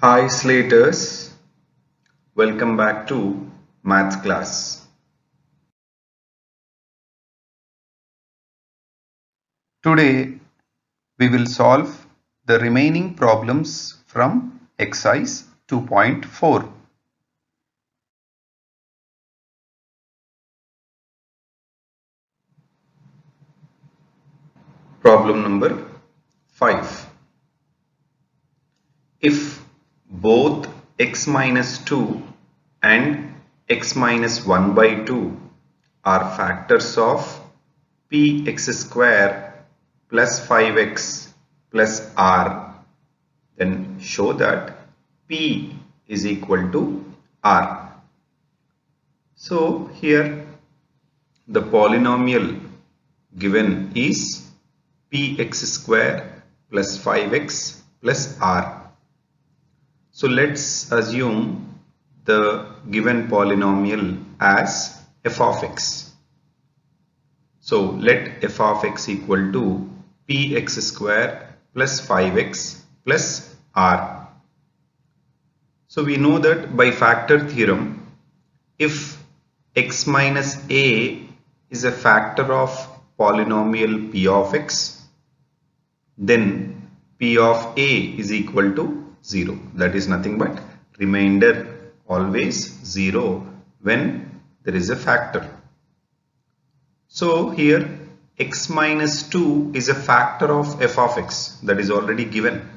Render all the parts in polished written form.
Hi Slaters, welcome back to maths class. Today we will solve the remaining problems from exercise 2.4. Problem number 5. If both x minus 2 and x minus 1 by 2 are factors of px square plus 5x plus r, then show that p is equal to r. So here the polynomial given is px square plus 5x plus r. So let's assume the given polynomial as f of x. So let f of x equal to px square plus 5x plus r. So we know that by factor theorem, if x minus a is a factor of polynomial p of x, then p of a is equal to 0. That is nothing but remainder always 0 when there is a factor. So here x minus 2 is a factor of f of x, that is already given.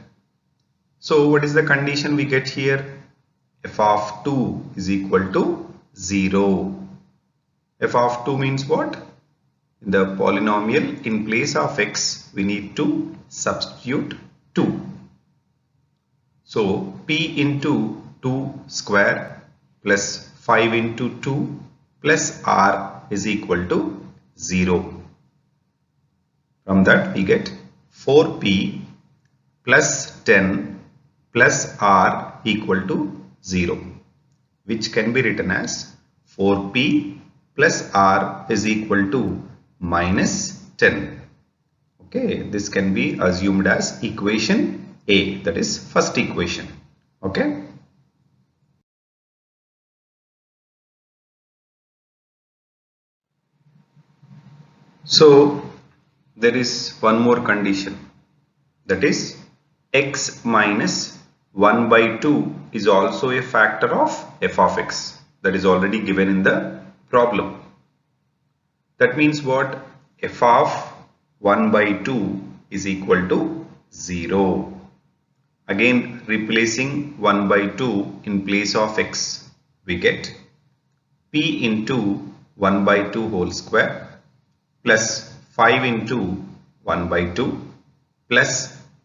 So what is the condition we get here? F of 2 is equal to 0. F of 2 means what? In the polynomial, in place of x, we need to substitute 2. So p into 2 square plus 5 into 2 plus r is equal to 0. From that we get 4p plus 10 plus r equal to 0, which can be written as 4p plus r is equal to minus 10. Okay, this can be assumed as equation A, that is first equation. Okay. So there is one more condition, that is x minus 1 by 2 is also a factor of f of x, that is already given in the problem. That means what? F of 1 by 2 is equal to 0. Again replacing 1 by 2 in place of x, we get p into 1 by 2 whole square plus 5 into 1 by 2 plus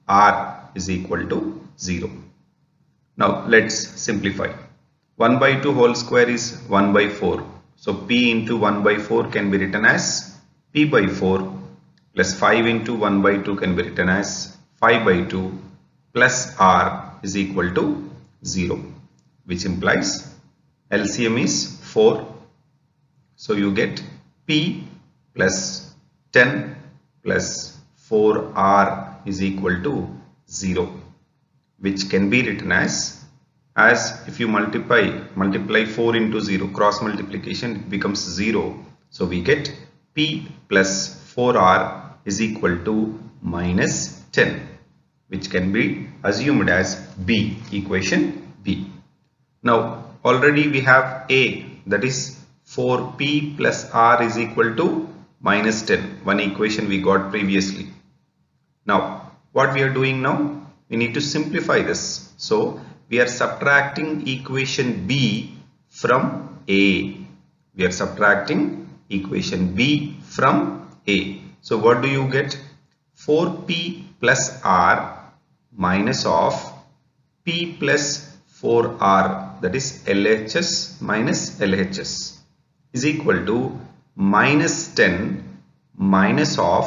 r is equal to 0. Now let's simplify. 1 by 2 whole square is 1 by 4. So p into 1 by 4 can be written as p by 4 plus 5 into 1 by 2 can be written as 5 by 2 plus r is equal to 0, which implies LCM is 4. So you get p plus 10 plus 4r is equal to 0, which can be written as if you multiply 4 into 0, cross multiplication, it becomes 0. So we get p plus 4r is equal to minus 10, which can be assumed as B, equation B. Now already we have A, that is 4p plus r is equal to minus 10, one equation we got previously. Now what we are doing now? We need to simplify this. So we are subtracting equation B from A. We are subtracting equation B from A. So what do you get? 4p plus r minus of p plus 4r, that is LHS minus LHS, is equal to minus 10 minus of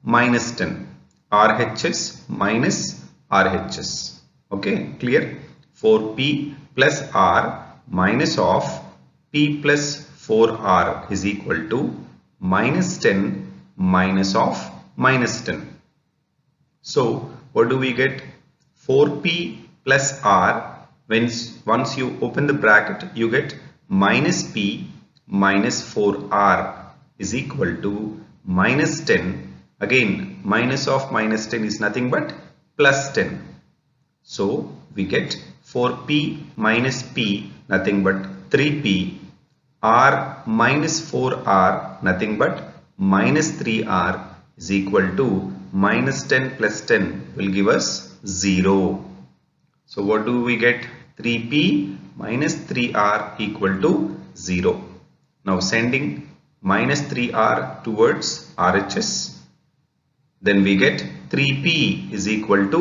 minus 10, RHS minus RHS. Okay, clear? 4p plus r minus of p plus 4r is equal to minus 10 minus of minus 10. So what do we get? 4p plus r. Once you open the bracket, you get minus p minus 4r is equal to minus 10. Again, minus of minus 10 is nothing but plus 10. So we get 4p minus p nothing but 3p, r minus 4r nothing but minus 3r is equal to minus 10 plus 10 will give us 0. So what do we get? 3p minus 3r equal to 0. Now sending minus 3r towards RHS, then we get 3p is equal to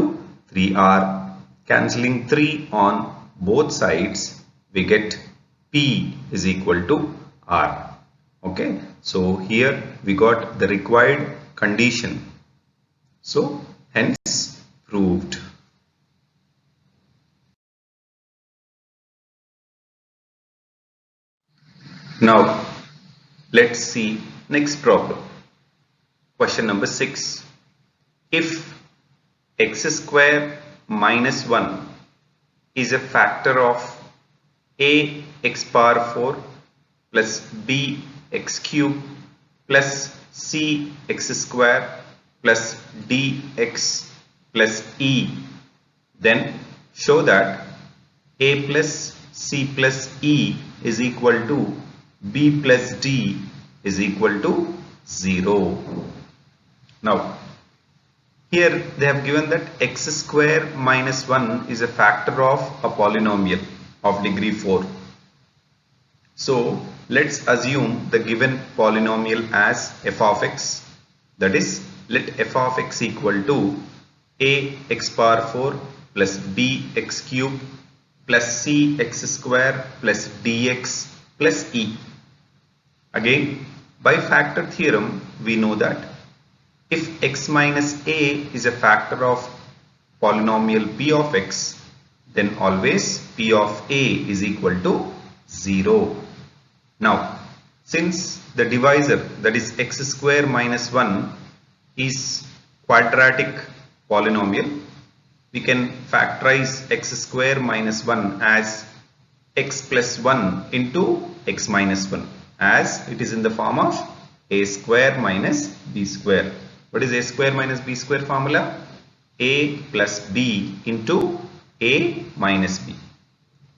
3r. Cancelling 3 on both sides, we get p is equal to r. Okay, so here we got the required condition. So hence proved. Now let's see next problem. Question number 6. If x square minus 1 is a factor of a x power 4 plus b x cube plus c x square plus dx plus e, then show that a plus c plus e is equal to b plus d is equal to 0. Now here they have given that x square minus 1 is a factor of a polynomial of degree 4. So let's assume the given polynomial as f of x. That is, let f of x equal to a x power 4 plus b x cube plus c x square plus dx plus e. Again, by factor theorem we know that if x minus a is a factor of polynomial p of x, then always p of a is equal to 0. Now, since the divisor, that is x square minus 1, is quadratic polynomial, we can factorize x square minus 1 as x plus 1 into x minus 1, as it is in the form of a square minus b square. What is a square minus b square formula? A plus b into a minus b.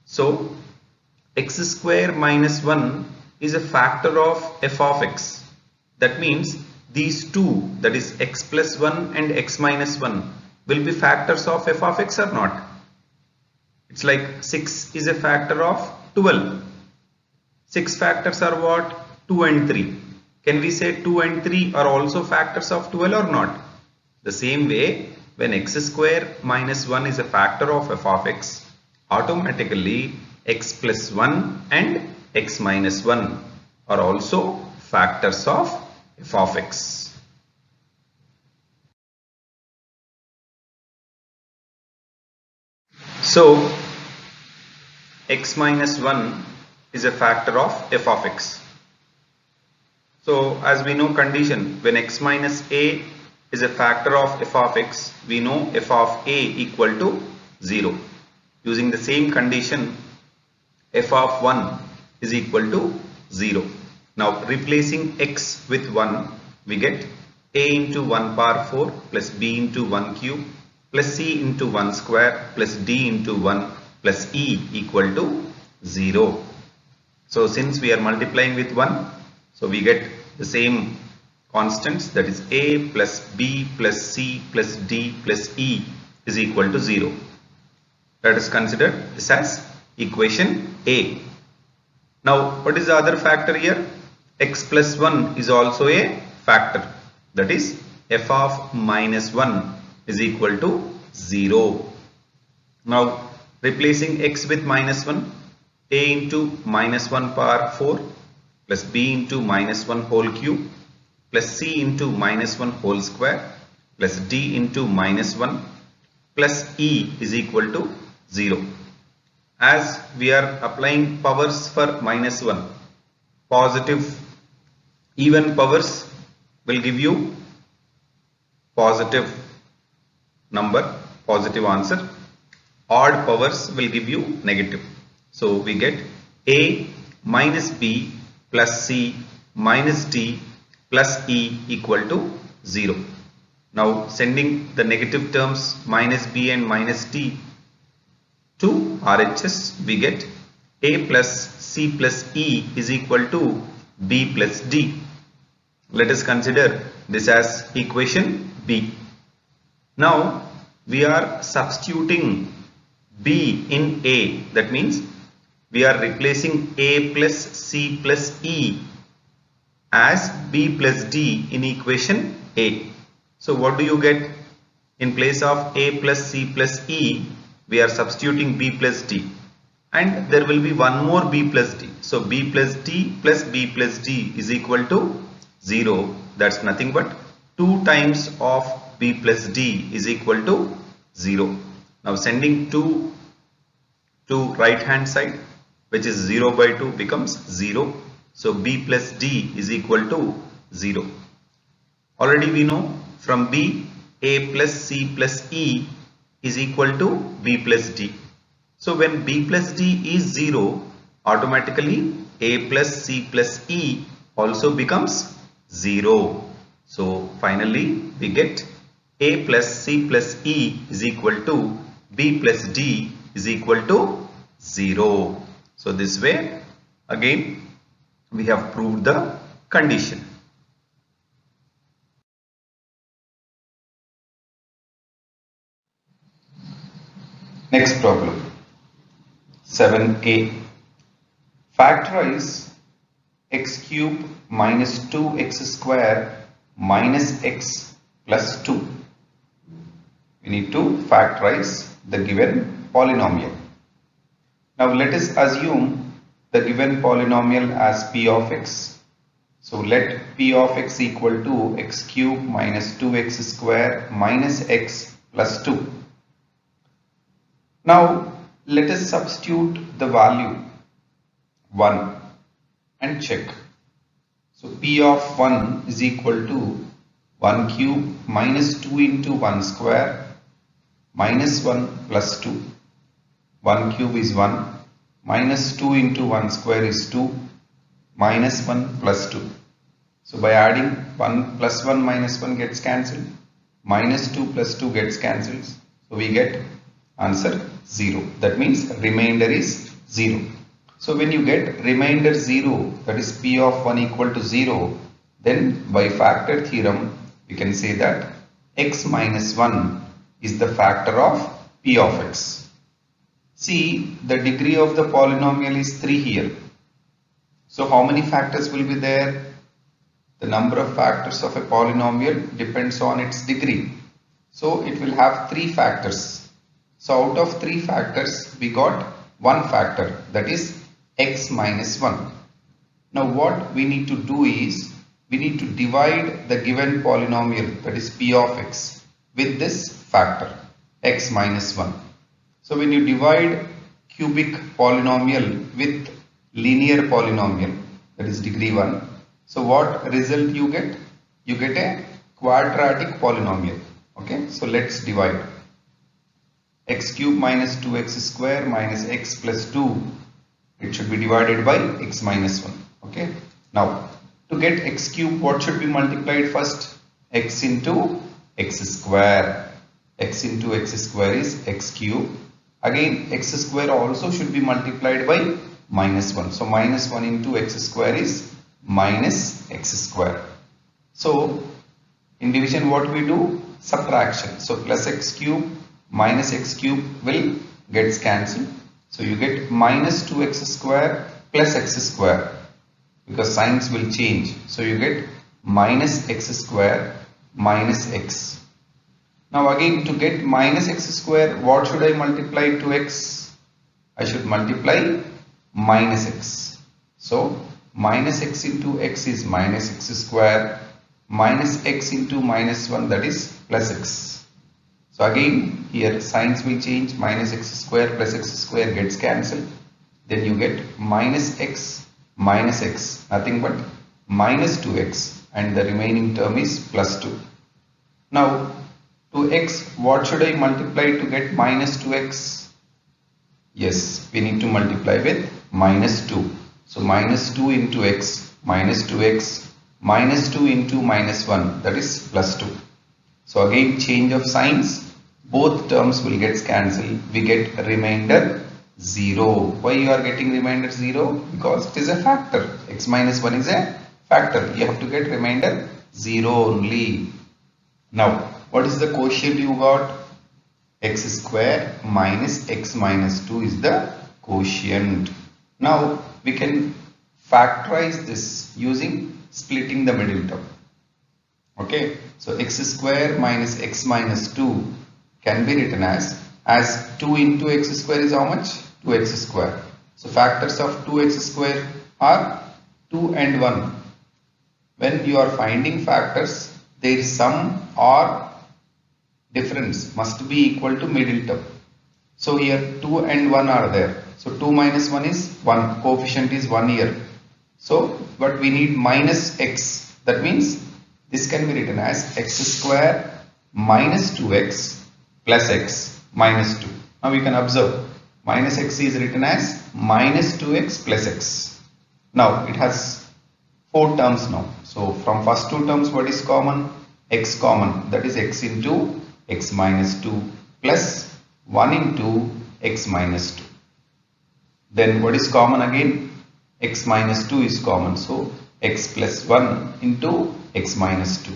So x square minus 1 is a factor of f of x. That means these two, that is x plus 1 and x minus 1, will be factors of f of x or not? It's like 6 is a factor of 12. 6 factors are what? 2 and 3. Can we say 2 and 3 are also factors of 12 or not? The same way, when x square minus 1 is a factor of f of x, automatically x plus 1 and x minus 1 are also factors of f of x. So x minus 1 is a factor of f of x. So as we know condition, when x minus a is a factor of f of x, we know f of a equal to 0. Using the same condition, f of 1 is equal to 0. Now replacing x with 1, we get a into 1 power 4 plus b into 1 cube plus c into 1 square plus d into 1 plus e equal to 0. So since we are multiplying with 1, so we get the same constants, that is a plus b plus c plus d plus e is equal to 0. Let us consider this as equation A. Now what is the other factor here? X plus 1 is also a factor, that is f of minus 1 is equal to 0. Now replacing x with minus 1, a into minus 1 power 4 plus b into minus 1 whole cube plus c into minus 1 whole square plus d into minus 1 plus e is equal to 0. As we are applying powers for minus 1, positive even powers will give you positive number, positive answer. odd powers will give you negative. So we get A minus B plus C minus D plus E equal to 0. Now sending the negative terms minus B and minus D to RHS, we get A plus C plus E is equal to B plus D. Let us consider this as equation B. Now we are substituting B in A. That means we are replacing A plus C plus E as B plus D in equation A. So what do you get? In place of A plus C plus E, we are substituting B plus D. And there will be one more B plus D. So B plus D plus B plus D is equal to 0. That's nothing but 2 times of B plus D is equal to 0. Now sending 2 to right hand side, which is 0 by 2 becomes 0. So B plus D is equal to 0. Already we know from B, A plus C plus E is equal to B plus D. So when B plus D is 0, automatically A plus C plus E also becomes 0. So finally we get A plus C plus E is equal to B plus D is equal to 0. So this way again we have proved the condition. Next problem, 7a. Factorize x cube minus 2x square minus x plus 2. We need to factorize the given polynomial. Now let us assume the given polynomial as p of x. So let p of x equal to x cube minus 2x square minus x plus 2. Now let us substitute the value 1 and check. So p of 1 is equal to 1 cube minus 2 into 1 square minus 1 plus 2. 1 cube is 1, minus 2 into 1 square is 2, minus 1 plus 2. So by adding 1 plus 1 minus 1 gets cancelled, minus 2 plus 2 gets cancelled. So we get answer 0. That means remainder is 0. So when you get remainder 0, that is p of 1 equal to 0, then by factor theorem we can say that x minus 1 is the factor of p of x. See, the degree of the polynomial is 3 here. So how many factors will be there? The number of factors of a polynomial depends on its degree. So it will have 3 factors. So out of 3 factors we got 1 factor, that is x minus 1. Now what we need to do is we need to divide the given polynomial, that is p of x, with this factor x minus 1. So when you divide cubic polynomial with linear polynomial, that is degree 1, so what result you get? You get a quadratic polynomial. Okay, so let's divide. X cube minus 2x square minus x plus 2, it should be divided by x minus 1. Okay, now to get x cube, what should be multiplied first? X into x square. X into x square is x cube. Again x square also should be multiplied by minus 1. So minus 1 into x square is minus x square. So in division what we do? Subtraction. So plus x cube minus x cube will gets cancelled. So you get minus 2x square plus x square, because signs will change. So you get minus x square minus x. Now again to get minus x square, what should I multiply to x? I should multiply minus x. So minus x into x is minus x square, minus x into minus 1, that is plus x. So again here signs will change, minus x square plus x square gets cancelled. Then you get minus x, nothing but minus 2x, and the remaining term is plus 2. Now to x, what should I multiply to get minus 2x? Yes, we need to multiply with minus 2. So minus 2 into x minus 2x minus 2 into minus 1, that is plus 2. So again change of signs, both terms will get cancelled. We get remainder 0. Why you are getting remainder 0? Because it is a factor. X minus 1 is a factor. You have to get remainder 0 only. Now what is the quotient you got? X square minus x minus 2 is the quotient. Now we can factorize this using splitting the middle term. Okay, so x square minus x minus 2 can be written as 2 into x square is how much? 2x square. So factors of 2x square are 2 and 1. When you are finding factors, their sum or difference must be equal to middle term. So here 2 and 1 are there. So 2 minus 1 is 1. Coefficient is 1 here. So but we need minus x. That means this can be written as x square minus 2x plus x minus 2. Now we can observe minus x is written as minus 2x plus x. Now it has 4 terms now. So from first 2 terms what is common? X common, that is x into x minus 2 plus 1 into x minus 2. Then what is common again? X minus 2 is common. So x plus 1 into x minus 2.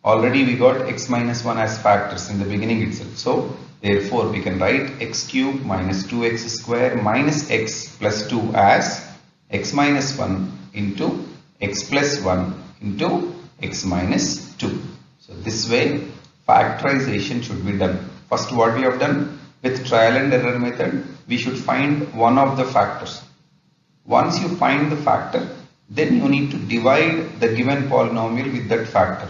Already we got x minus 1 as factors in the beginning itself. So therefore we can write x cube minus 2x square minus x plus 2 as x minus 1 into x plus 1 into x minus 2. So this way factorization should be done. First what we have done, with trial and error method we should find one of the factors. Once you find the factor, then you need to divide the given polynomial with that factor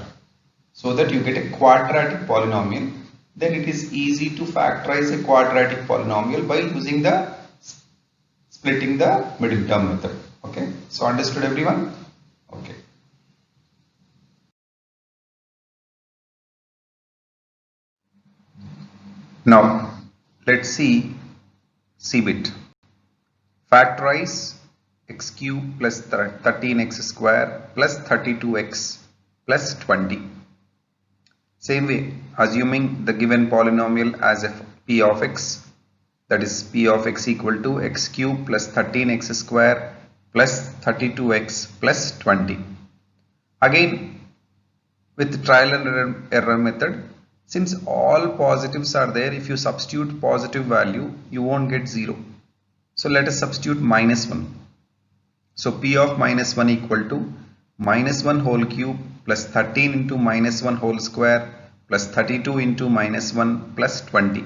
so that you get a quadratic polynomial. Then it is easy to factorize a quadratic polynomial by using the splitting the middle term method. Okay, so understood everyone? Okay. Now let's see C-bit. Factorize x cube plus 13x square plus 32x plus 20. Same way, assuming the given polynomial as p of x, that is p of x equal to x cube plus 13x square plus 32x plus 20. Again with trial and error method, since all positives are there, if you substitute positive value you won't get 0. So let us substitute minus 1. So p of minus 1 equal to minus 1 whole cube plus 13 into minus 1 whole square plus 32 into minus 1 plus 20.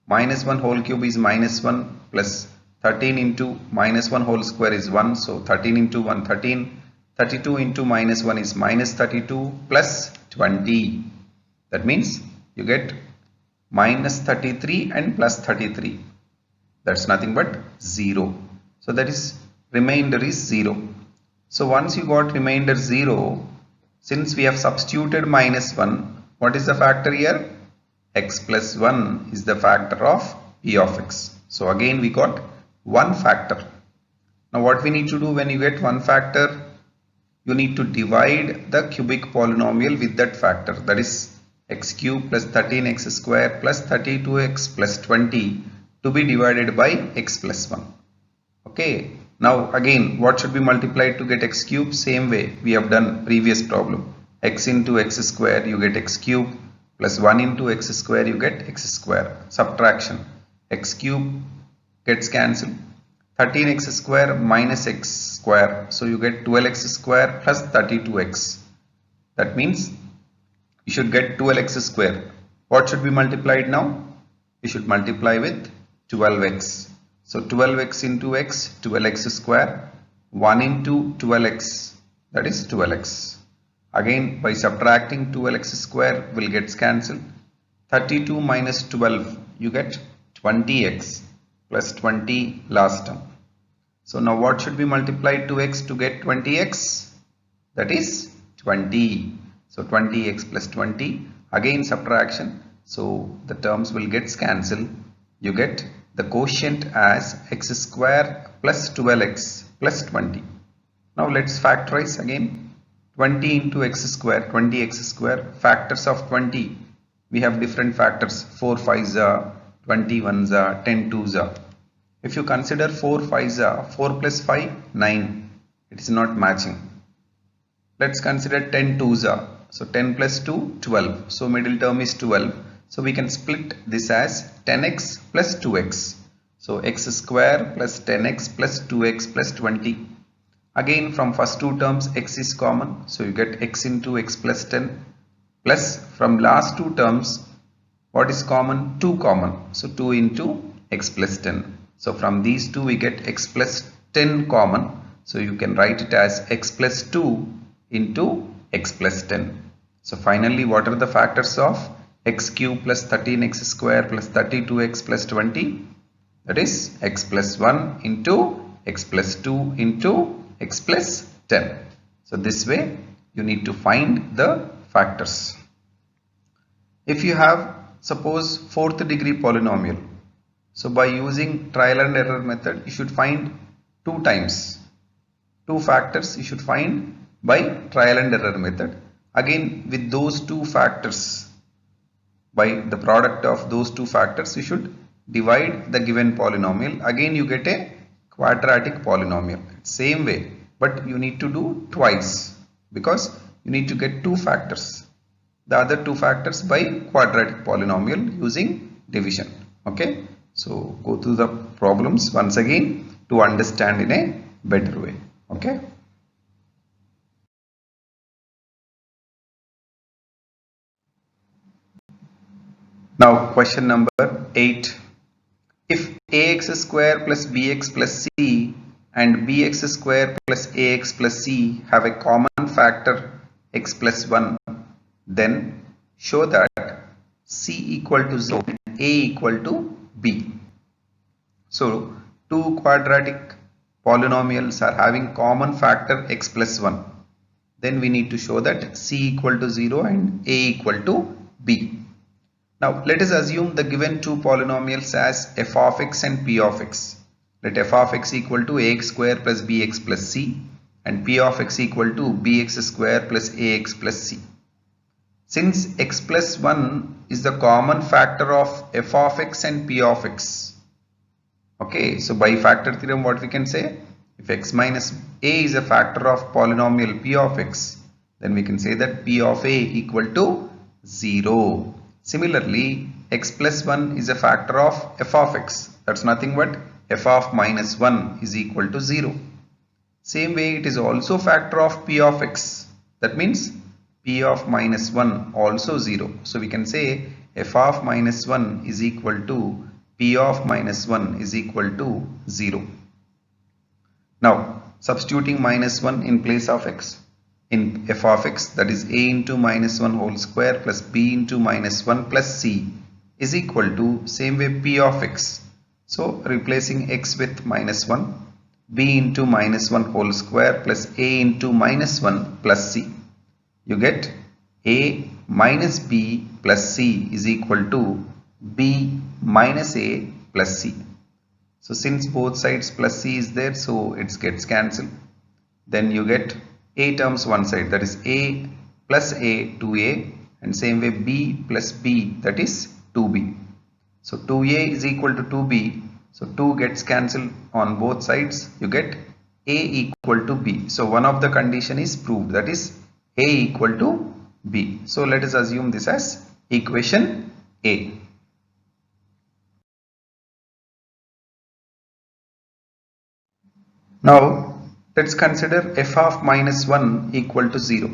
Minus 1 whole cube is minus 1 plus 13 into minus 1 whole square is 1. So 13 into 1 13. 32 into minus 1 is minus 32 plus 20. That means you get minus 33 and plus 33. That's nothing but 0. So that is remainder is 0. So once you got remainder 0, since we have substituted minus 1, what is the factor here? X plus 1 is the factor of p of x. So again we got one factor. Now what we need to do when you get one factor? You need to divide the cubic polynomial with that factor, that is x cube plus 13x square plus 32x plus 20 to be divided by x plus 1. Okay. Now again what should be multiplied to get x cube? Same way we have done previous problem. X into x square you get x cube plus 1 into x square you get x square. Subtraction. X cube gets cancelled. 13x square minus x square. So you get 12x square plus 32x. That means you should get 12x square. What should be multiplied now? You should multiply with 12x. So 12x into x, 12x square, 1 into 12x, that is 12x. Again by subtracting 12x square will get cancelled. 32 minus 12, you get 20x plus 20 last term. So now what should be multiplied to x to get 20x? That is 20. So 20x plus 20, again subtraction. So the terms will get cancelled. You get the quotient as x square plus 12x plus 20. Now let's factorize again. 20 into x square, 20x square, factors of 20. We have different factors, 4 5s are, 20 1s are, 10 2s are. If you consider 4 5s are, 4 plus 5, 9. It is not matching. Let's consider 10 2s are. So 10 plus 2, 12. So middle term is 12. So we can split this as 10x plus 2x. So x square plus 10x plus 2x plus 20. Again from first two terms x is common. So you get x into x plus 10 plus from last two terms what is common? 2 common. So 2 into x plus 10. So from these two we get x plus 10 common. So you can write it as x plus 2 into x plus 10. So finally what are the factors of x cube plus 13x square plus 32x plus 20? That is x plus 1 into x plus 2 into x plus 10. So this way you need to find the factors. If you have suppose fourth degree polynomial, so by using trial and error method you should find 2 times. 2 factors you should find by trial and error method. Again with those 2 factors, by the product of those 2 factors you should divide the given polynomial. Again you get a quadratic polynomial. Same way, but you need to do twice because you need to get 2 factors. The other 2 factors by quadratic polynomial using division. Okay. So go through the problems once again to understand in a better way. Okay. Now question number 8. If ax square plus bx plus c and bx square plus ax plus c have a common factor x plus 1, then show that c equal to 0 and a equal to b. So two quadratic polynomials are having common factor x plus 1. Then we need to show that c equal to 0 and a equal to b. Now let us assume the given two polynomials as f of x and p of x. Let f of x equal to ax square plus bx plus c and p of x equal to bx square plus ax plus c. Since x plus 1 is the common factor of f of x and p of x. Okay, so by factor theorem what we can say? If x minus a is a factor of polynomial p of x, then we can say that p of a equal to 0. Similarly, x plus 1 is a factor of f of x. That's nothing but f of minus 1 is equal to 0. Same way it is also factor of p of x. That means p of minus 1 also 0. So we can say f of minus 1 is equal to p of minus 1 is equal to 0. Now substituting minus 1 in place of x. In f of x, that is a into minus 1 whole square plus b into minus 1 plus c is equal to same way p of x. So replacing x with minus 1, b into minus 1 whole square plus a into minus 1 plus c. You get a minus b plus c is equal to b minus a plus c. So since both sides plus c is there, so it gets cancelled. Then you get a terms one side, that is a plus a 2a, and same way b plus b, that is 2b. So 2a is equal to 2b, so 2 gets cancelled on both sides, you get a equal to b. So one of the condition is proved, that is a equal to b. So let us assume this as equation A. Now let's consider f of minus 1 equal to 0.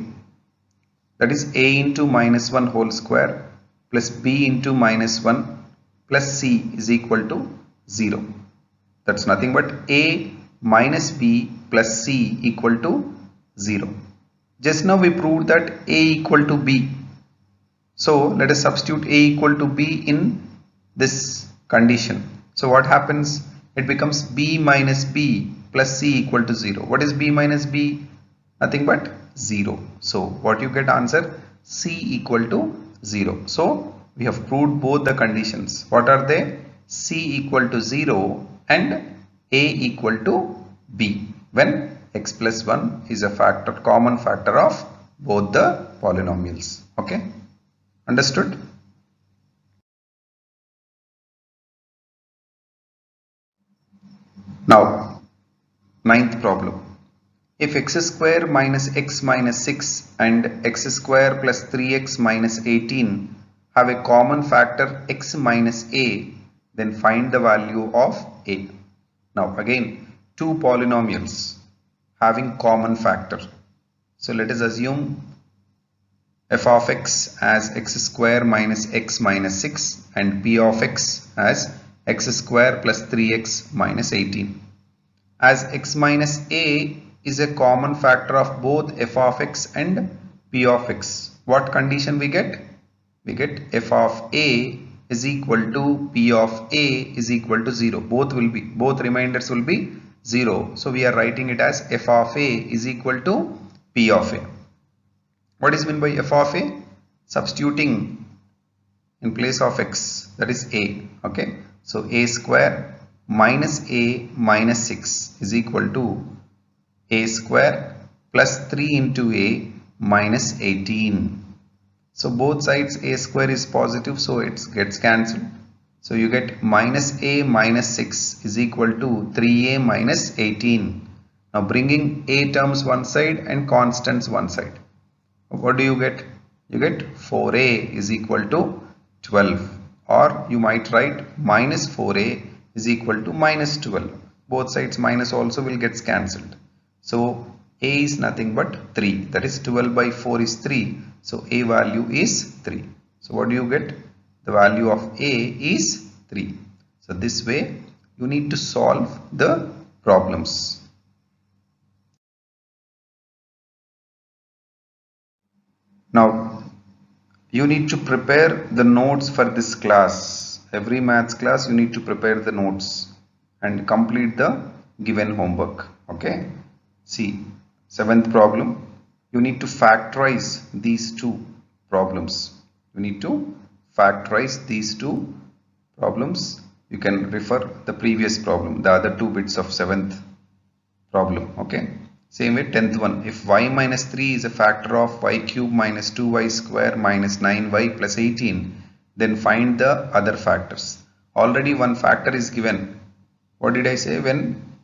That is a into minus 1 whole square plus b into minus 1 plus c is equal to 0. That's nothing but a minus b plus c equal to 0. Just now we proved that a equal to b. So let us substitute a equal to b in this condition. So what happens? It becomes b minus b plus c equal to 0. What is b minus b? Nothing but 0. So what you get answer? C equal to 0. So we have proved both the conditions. What are they? c equal to 0 and a equal to b when x plus 1 is a factor, common factor of both the polynomials. Okay, understood? Now, ninth problem. If x square minus x minus 6 and x square plus 3x minus 18 have a common factor x minus a, then find the value of a. Now again, two polynomials having common factor. So let us assume f of x as x square minus x minus 6 and p of x as x square plus 3x minus 18. As x minus a is a common factor of both f of x and p of x, what condition we get? We get f of a is equal to p of a is equal to 0. Both remainders will be 0. So we are writing it as f of a is equal to p of a. What is meant by f of a? Substituting in place of x, that is a. Okay, so a square minus a minus 6 is equal to a square plus 3 into a minus 18. So both sides a square is positive, so it gets cancelled. So you get minus a minus 6 is equal to 3a minus 18. Now bringing a terms one side and constants one side. What do you get? You get 4a is equal to 12, or you might write minus 4a is equal to minus 12. Both sides minus also will get cancelled. So a is nothing but 3, that is 12 by 4 is 3. So a value is 3. So what do you get? The value of a is 3. So this way you need to solve the problems. Now you need to prepare the notes for this class. Every maths class you need to prepare the notes and complete the given homework. Okay, see, seventh problem, you need to factorize these two problems. You need to factorize these two problems. You can refer the previous problem, the other two bits of seventh problem. Okay, same way 10th one, if y minus 3 is a factor of y cube minus 2y square minus 9y plus 18, then find the other factors. Already one factor is given. What did I say? When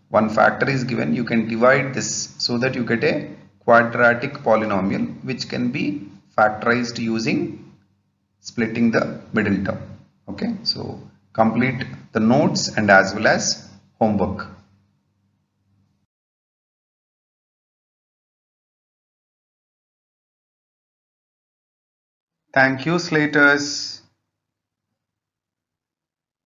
one factor is given, you can divide this so that you get a quadratic polynomial which can be factorized using splitting the middle term. Okay, so complete the notes and as well as homework. Thank you, Slaters.